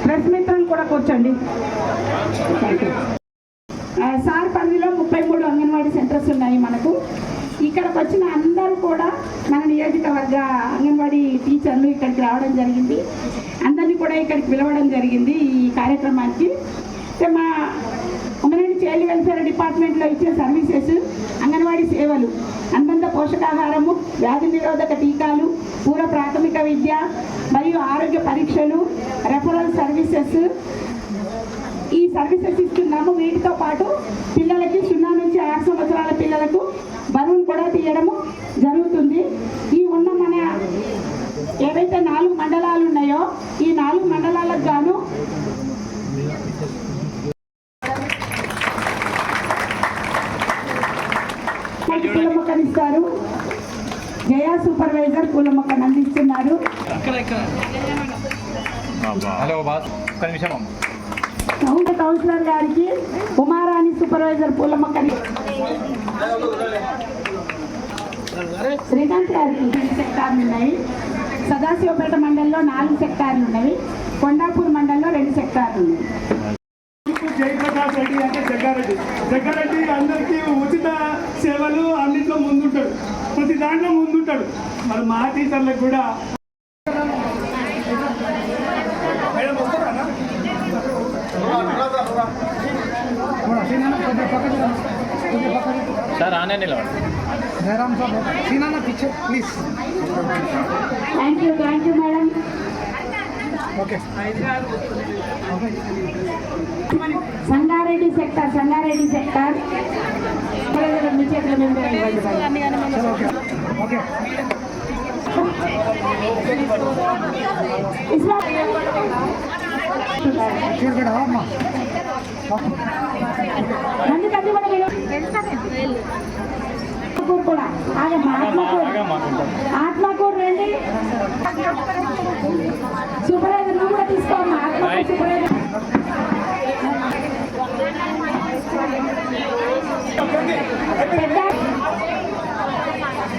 Press మిత్రులు కూడా కూర్చోండి. సార్ పరిధిలో 33 అంగన్వాడీ సెంటర్స్ ఉన్నాయి మనకు. ఇక్కడికి వచ్చిన అందరూ కూడా మన నియోజకవర్గ అంగన్వాడీ టీచర్లు ఇక్కడికి రావడం జరిగింది. అందరినీ కూడా ఇక్కడికి పిలవడం జరిగింది ఈ కార్యక్రమానికి. మా ఉమెన్ చైల్డ్ వెల్ఫేర్ డిపార్ట్మెంట్లో ఇచ్చే సర్వీసెస్, అంగన్వాడీ సేవలు, అనుబంధ పోషకాహారము, వ్యాధి నిరోధక టీకాలు, పూర్వ ప్రాథమిక విద్య మరియు ఆరోగ్య పరీక్షలు, రెఫరల్ సర్వీసెస్, ఈ సర్వీసెస్ ఇస్తున్నాము. వీటితో పాటు పిల్లలకి 0 నుంచి 6 సంవత్సరాల పిల్లలకు బరువులు కూడా తీయడము జరుగుతుంది. ఈ ఉన్న మన ఏవైతే 4 మండలాలు ఉన్నాయో ఈ 4 మండలాలకు గాను పూల మొక్కనిస్తారు. జయా సూపర్వైజర్ పూల మొక్కను అందిస్తున్నారు. కౌన్సిలర్ గారికి ఉమారాణి సూపర్వైజర్ పూల మొక్కని, శ్రీకాంత్ గారికి 2 సెక్టార్లు ఉన్నాయి. సదాశివపేట మండలంలో 4 సెక్టార్లు ఉన్నాయి. కొండాపూర్ మండలంలో 2 సెక్టార్లు ఉన్నాయి. జయప్రకాష్ రెడ్డి అంటే జగ్గారెడ్డి అందరికీ ఉచిత సేవలు అన్నింటిలో ముందుంటాడు, ప్రతి దాంట్లో ముందుంటాడు. మరి మా టీచర్లకు కూడా సార్ ఆనే నిలబడి please. Thank you madam. Sangareddy sector మీ చేతుల మీద కూడా ఆత్మకూరు రండి. సూపర్వైజర్ నువ్వు కూడా తీసుకోమ్మా.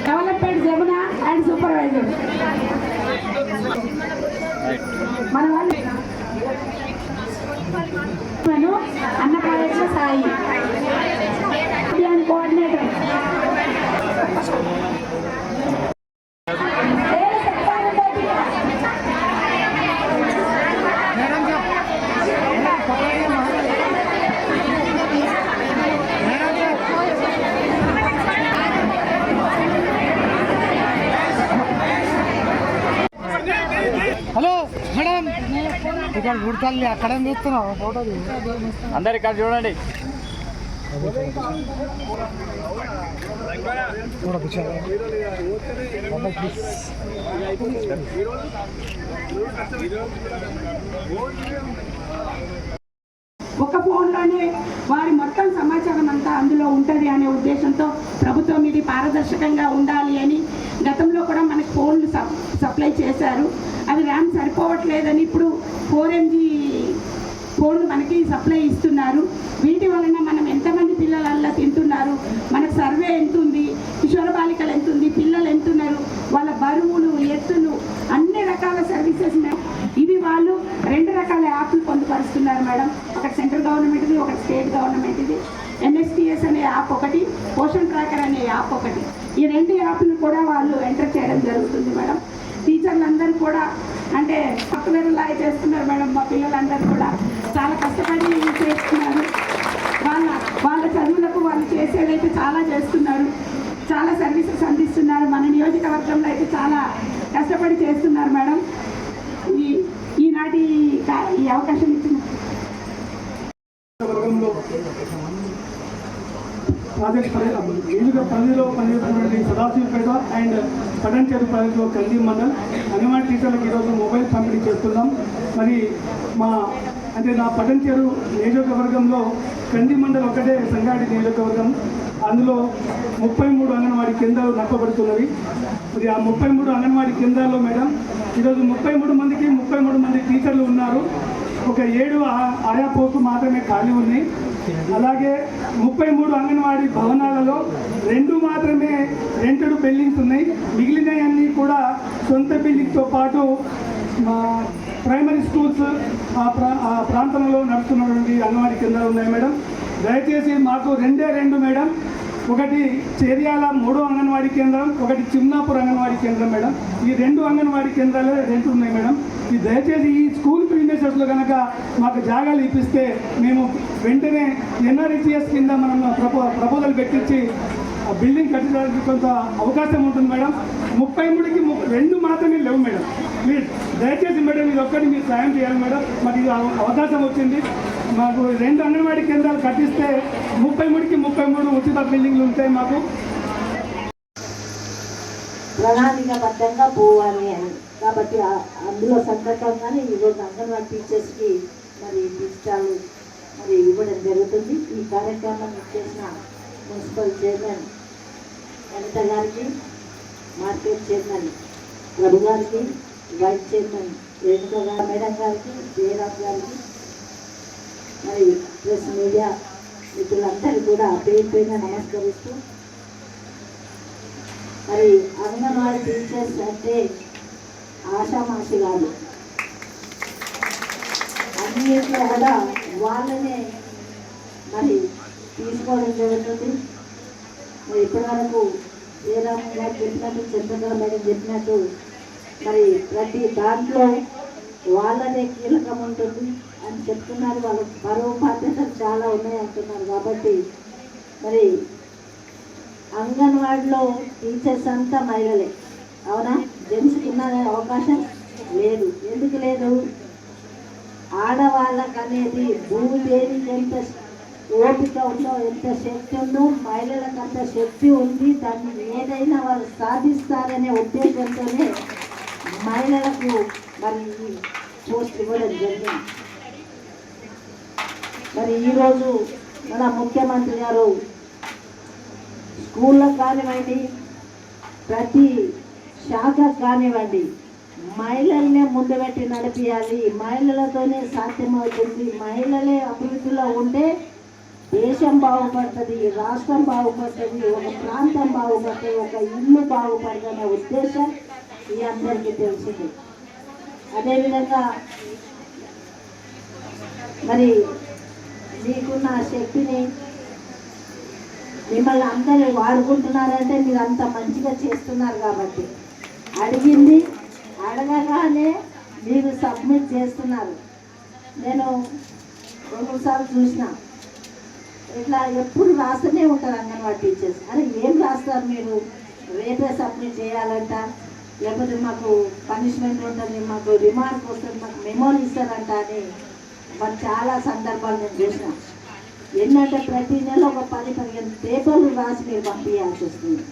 డెవలప్మెంట్ జమున అండ్ సూపర్వైజర్ మన వాళ్ళు అన్నప్రదేశ్ సాయి కోఆర్డినేటర్. హలో మేడం, ఇక్కడ గుర్తల్లి అక్కడ చూస్తున్నావు ఫోటో అందరు ఇక్కడ చూడండి. ఒక ఫోన్లోనే వారి మొత్తం సమాచారం అంతా అందులో ఉంటుంది అనే ఉద్దేశంతో ప్రభుత్వం ఇది పారదర్శకంగా ఉండాలి అని గతంలో కూడా మనకి ఫోన్లు సప్లై చేశారు. అవి ర్యామ్ సరిపోవట్లేదని ఇప్పుడు 4MG ఫోన్లు మనకి సప్లై ఇస్తున్నారు. వీటి వలన మనం ఎంతమంది పిల్లలు అలా తింటున్నారు, మనకు సర్వే ఎంత ఉంది, కిషోర బాలికలు ఎంత ఉంది, పిల్లలు ఎంతున్నారు, వాళ్ళ బరువులు, ఎత్తులు, అన్ని రకాల సర్వీసెస్ ఇవి వాళ్ళు 2 రకాల యాప్లు పొందుపరుస్తున్నారు మేడం. ఒకటి సెంట్రల్ గవర్నమెంట్ది, ఒకటి స్టేట్ గవర్నమెంట్ది. NSTS అనే యాప్ ఒకటి, పోషన్ ట్రాకర్ అనే యాప్ ఒకటి. ఈ 2 యాప్లు కూడా వాళ్ళు ఎంటర్ చేయడం జరుగుతుంది మేడం. టీచర్లందరూ కూడా అంటే సాఫ్ట్వేర్ లాగా చేస్తున్నారు మేడం. మా పిల్లలందరూ కూడా చాలా కష్టపడి చేస్తున్నారు. వాళ్ళ చదువులకు వాళ్ళు చేసేదైతే చాలా చేస్తున్నారు, చాలా సర్వీసెస్ అందిస్తున్నారు. మన నియోజకవర్గంలో అయితే చాలా కష్టపడి చేస్తున్నారు మేడం. ఈనాటి ఈ అవకాశం ఇచ్చిన ప్రాజెక్ట్ పరిధిలో పనిచేస్తున్నటువంటి సదాశివపేట అండ్ పటంచేరు ప్రాజెక్టులో కంది మండల్ అంగన్వాడీ టీచర్లకు ఈరోజు మొబైల్ పంపిణీ చేస్తున్నాం. మరి నా పటంచేరు నియోజకవర్గంలో కంది మండల్ ఒకటే సంగారెడ్డి నియోజకవర్గం. అందులో 33 అంగన్వాడీ కేంద్రాలు నడపబడుతున్నవి. మరి ఆ 33 అంగన్వాడీ కేంద్రాల్లో మేడం ఈరోజు 33 మందికి 33 మంది టీచర్లు ఉన్నారు. ఒక 7 ఆయా పోస్టులు మాత్రమే ఖాళీ ఉన్నాయి. అలాగే 33 అంగన్వాడీ భవనాలలో 2 మాత్రమే రెంటెడ్ బిల్డింగ్స్ ఉన్నాయి. మిగిలినవన్నీ కూడా సొంత బిల్డింగ్తో పాటు మా ప్రైమరీ స్కూల్స్ ఆ ప్రాంతంలో నడుస్తున్నటువంటి అంగన్వాడీ కేంద్రాలు ఉన్నాయి మేడం. దయచేసి మాకు 2 మేడం. ఒకటి చేర్యాల 3వ అంగన్వాడీ కేంద్రం, ఒకటి చిమ్నాపూర్ అంగన్వాడీ కేంద్రం మేడం. ఈ 2 అంగన్వాడీ కేంద్రాలు రెంట్ ఉన్నాయి మేడం. ఈ దయచేసి ఈ స్కూల్ ప్రీమియర్స్లో కనుక మాకు జాగాలు ఇప్పిస్తే మేము వెంటనే NREGS కింద మనం ప్రపోజల్ పెట్టించి బిల్డింగ్ కట్టడానికి కొంత అవకాశం ఉంటుంది మేడం. 33కి 2 మాత్రమే లేవు మేడం. ప్లీజ్ దయచేసి మేడం ఇది ఒక్కటి మీరు సాయం చేయాలి మేడం. మాకు ఇది అవకాశం వచ్చింది. మాకు 2 అంగన్వాడీ కేంద్రాలు కట్టిస్తే 33కి 33 ఉచిత బిల్డింగ్లు ఉంటాయి మాకు. ప్రణాళికబద్ధంగా పోవాలి అని కాబట్టి అందులో సందర్భంగానే ఈరోజు అంగన్వాడీ టీచర్స్కి మరి డిజిటల్ మరి ఇవ్వడం జరుగుతుంది. ఈ కార్యక్రమం చేసిన మున్సిపల్ చైర్మన్ వనిత గారికి, మార్కెట్ చైర్మన్ ప్రభు గారికి, వైస్ చైర్మన్ రేణుక గారు మేడం గారికి, జయరాజ్ గారికి, మరి ప్రెస్ మీడియా మిత్రులందరూ కూడా పేరు పేరున నమస్కరిస్తూ, మరి అంగన్వాడీ టీచర్స్ అంటే ఆషామాషి కాదు. అన్నింటిలో కూడా వాళ్ళనే మరి తీసుకోవడం జరుగుతుంది. మరి ఇప్పటి వరకు జయరామ్ గారు చెప్పినట్టు, చంద్రకళ మేడం చెప్పినట్టు మరి ప్రతి దాంట్లో వాళ్ళనే కీలకం ఉంటుంది అని చెప్తున్నారు. వాళ్ళ బరువు బాధ్యతలు చాలా ఉన్నాయి అంటున్నారు. కాబట్టి మరి అంగన్వాడీలో టీచర్స్ అంతా మహిళలే, అవునా? జెంట్స్కి ఉన్న అవకాశం లేదు. ఎందుకు లేదు? ఆడవాళ్ళకు అనేది భూదేవికి ఎంత ఓపిక ఉందో, ఎంత శక్తి ఉందో, మహిళలకు అంత శక్తి ఉంది. దాన్ని ఏదైనా వాళ్ళు సాధిస్తారనే ఉద్దేశంతోనే మహిళలకు మరి పోస్ట్ ఇవ్వడం జరిగింది. మరి ఈరోజు మన ముఖ్యమంత్రి గారు స్కూళ్ళకు కానివ్వండి, ప్రతి శాఖకు కానివ్వండి, మహిళలనే ముందు పెట్టి నడిపించాలి. మహిళలతోనే సాధ్యమవుతుంది. మహిళలే అభివృద్ధిలో ఉంటే దేశం బాగుపడుతుంది, రాష్ట్రం బాగుపడుతుంది, ఒక ప్రాంతం బాగుపడుతుంది, ఒక ఇల్లు బాగుపడుతుంది అనే ఉద్దేశం ఈ అందరికీ తెలిసింది. అదేవిధంగా మరి మీకున్న శక్తిని మిమ్మల్ని అందరూ వాడుకుంటున్నారంటే మీరు అంత మంచిగా చేస్తున్నారు. కాబట్టి అడిగింది అడగగానే మీరు సబ్మిట్ చేస్తున్నారు. నేను 2 సార్లు చూసిన ఇట్లా ఎప్పుడు రాస్తూనే ఉంటారు అంగన్వాడీ టీచర్స్. అరే ఏం రాస్తారు మీరు? రేపే సబ్మిట్ చేయాలంట, లేకపోతే మాకు పనిష్మెంట్ ఉంటుంది, మాకు రిమార్క్ వస్తుంది, మాకు మెమోలు ఇస్తారంట అని మరి చాలా సందర్భాలు నేను చూసిన. ఏంటంటే ప్రతి నెల ఒక 10-15 పేపర్లు రాసి మీరు పంపించాల్సి వస్తుంది.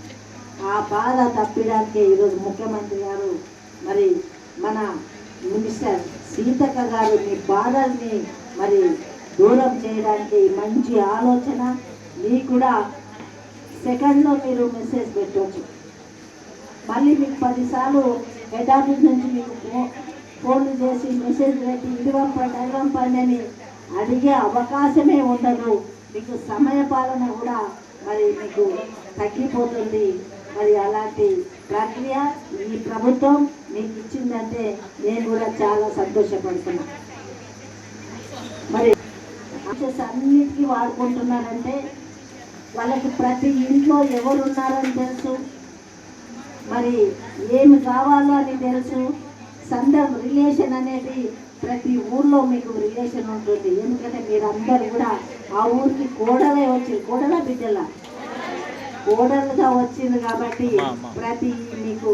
ఆ బాధ తప్పడానికి ఈరోజు ముఖ్యమంత్రి గారు మరి మన మినిస్టర్ సీతక్క గారు మీ బాధల్ని మరి దూరం చేయడానికి మంచి ఆలోచన. మీకు కూడా సెకండ్లో మీరు మెసేజ్ పెట్టవచ్చు. మళ్ళీ మీకు 10 సార్లు హెడ్ ఆఫీస్ నుంచి మీకు ఫోన్లు చేసి మెసేజ్ పెట్టి ఇది పంపండి అని అడిగే అవకాశమే ఉండదు. మీకు సమయ పాలన కూడా మరి మీకు తగ్గిపోతుంది. మరి అలాంటి ప్రక్రియ ఈ ప్రభుత్వం మీకు ఇచ్చిందంటే నేను కూడా చాలా సంతోషపడుతున్నా. మరి అన్నిటికీ వాడుకుంటున్నారంటే వాళ్ళకి ప్రతి ఇంట్లో ఎవరు ఉన్నారని తెలుసు, మరి ఏమి కావాలో అని తెలుసు. రిలేషన్ అనేది ప్రతి ఊర్లో మీకు రిలేషన్ ఉంటుంది. ఎందుకంటే మీరు అందరు కూడా ఆ ఊరికి కోడలే వచ్చి కోడల బిడ్డల కోడలుగా వచ్చింది కాబట్టి ప్రతి మీకు